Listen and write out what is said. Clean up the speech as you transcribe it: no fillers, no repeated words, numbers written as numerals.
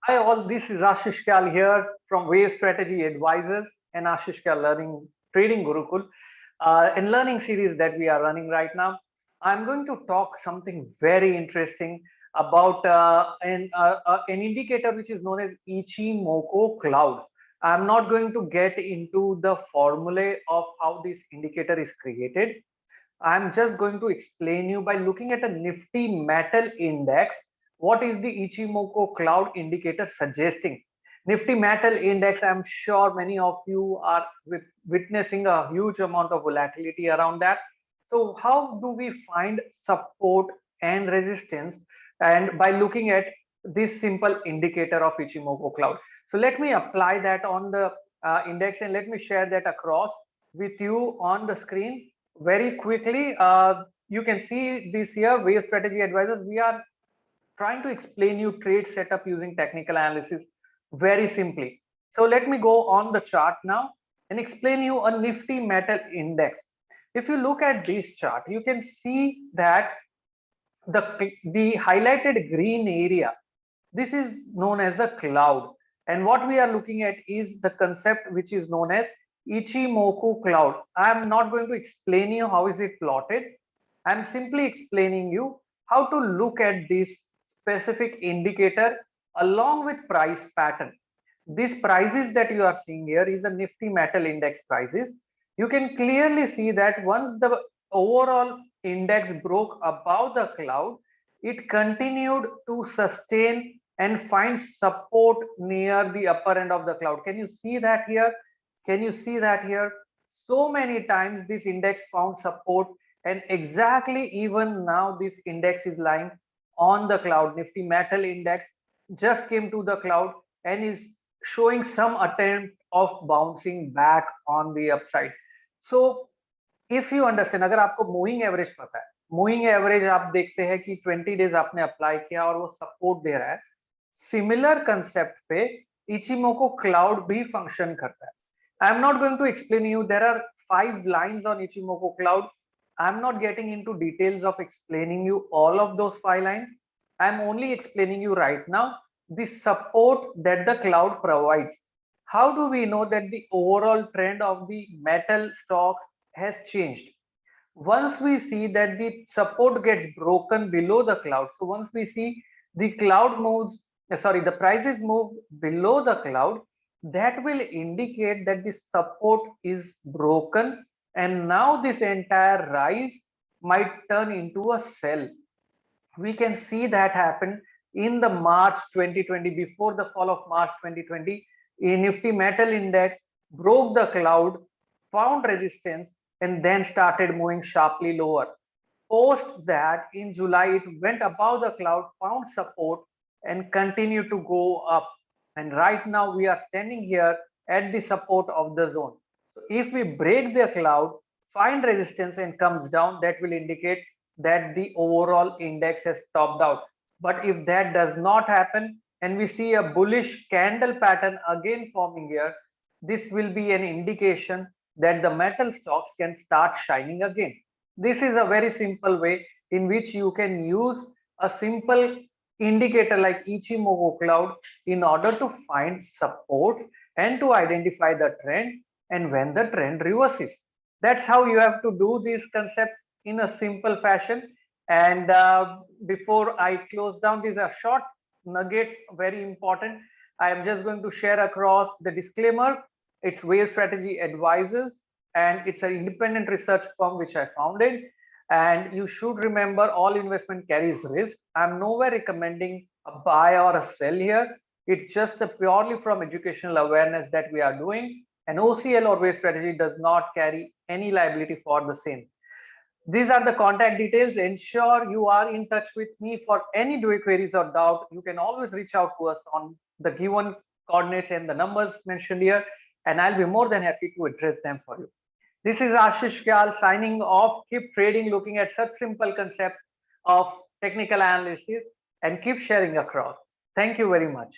Hi all, this is Ashish Kyal here from Wave Strategy Advisors and Ashish Kyal Learning Trading Gurukul. In learning series that we are running right now, I'm going to talk something very interesting about an indicator which is known as Ichimoku cloud. I'm not going to get into the formulae of how this indicator is created. I'm just going to explain you by looking at a Nifty Metal Index. What is the Ichimoku Cloud indicator suggesting? Nifty Metal Index, I'm sure many of you are witnessing a huge amount of volatility around that. So how do we find support and resistance? And by looking at this simple indicator of Ichimoku Cloud. So let me apply that on the index and let me share that across with you on the screen very quickly. You can see this here, Wave Strategy Advisors. We are trying to explain you trade setup using technical analysis very simply. So let me go on the chart now and explain you a Nifty Metal Index. If you look at this chart, you can see that the highlighted green area, this is known as a cloud. And what we are looking at is the concept which is known as Ichimoku cloud. I am not going to explain you how is it plotted. I am simply explaining you how to look at this specific indicator along with price pattern. These prices that you are seeing here is a Nifty Metal Index prices. You can clearly see that once the overall index broke above the cloud, it continued to sustain and find support near the upper end of the cloud. Can you see that here? Can you see that here? So many times this index found support, and exactly even now this index is lying on the cloud. Nifty Metal Index just came to the cloud and is showing some attempt of bouncing back on the upside. So if you understand, अगर आपको moving average पता है, moving average आप देखते हैं कि 20 days आपने apply किया और वो सपोर्ट दे रहा है, सिमिलर कंसेप्ट पे इचिमोको क्लाउड भी फंक्शन करता है. I am not going to explain you, there are 5 lines on Ichimoku cloud. I am not getting into details of explaining you all of those 5 lines. I am only explaining you right now the support that the cloud provides. How do we know that the overall trend of the metal stocks has changed? Once we see that the support gets broken below the cloud, so once we see the cloud moves, the prices move below the cloud, that will indicate that the support is broken, and now this entire rise might turn into a sell. We can see that happen in the March 2020, before the fall of March 2020. In Nifty Metal Index broke the cloud, found resistance, and then started moving sharply lower. Post that, in July, it went above the cloud, found support, and continued to go up. And right now we are standing here at the support of the zone. So if we break the cloud, find resistance and comes down, that will indicate that the overall index has topped out. But if that does not happen and we see a bullish candle pattern again forming here, this will be an indication that the metal stocks can start shining again. This is a very simple way in which you can use a simple indicator like Ichimoku cloud in order to find support and to identify the trend and when the trend reverses. That's how you have to do these concepts in a simple fashion. And before I close down, these are short nuggets, very important. I am just going to share across the disclaimer. It's Wave Strategy Advisors, and it's an independent research firm which I founded. And you should remember, all investment carries risk. I'm nowhere recommending a buy or a sell here. It's just a purely from educational awareness that we are doing. And OCL or Wave Strategy does not carry any liability for the same. These are the contact details. Ensure you are in touch with me for any queries or doubt. You can always reach out to us on the given coordinates and the numbers mentioned here, and I'll be more than happy to address them for you. This is Ashish Kyal signing off. Keep trading, looking at such simple concepts of technical analysis, and keep sharing across. Thank you very much.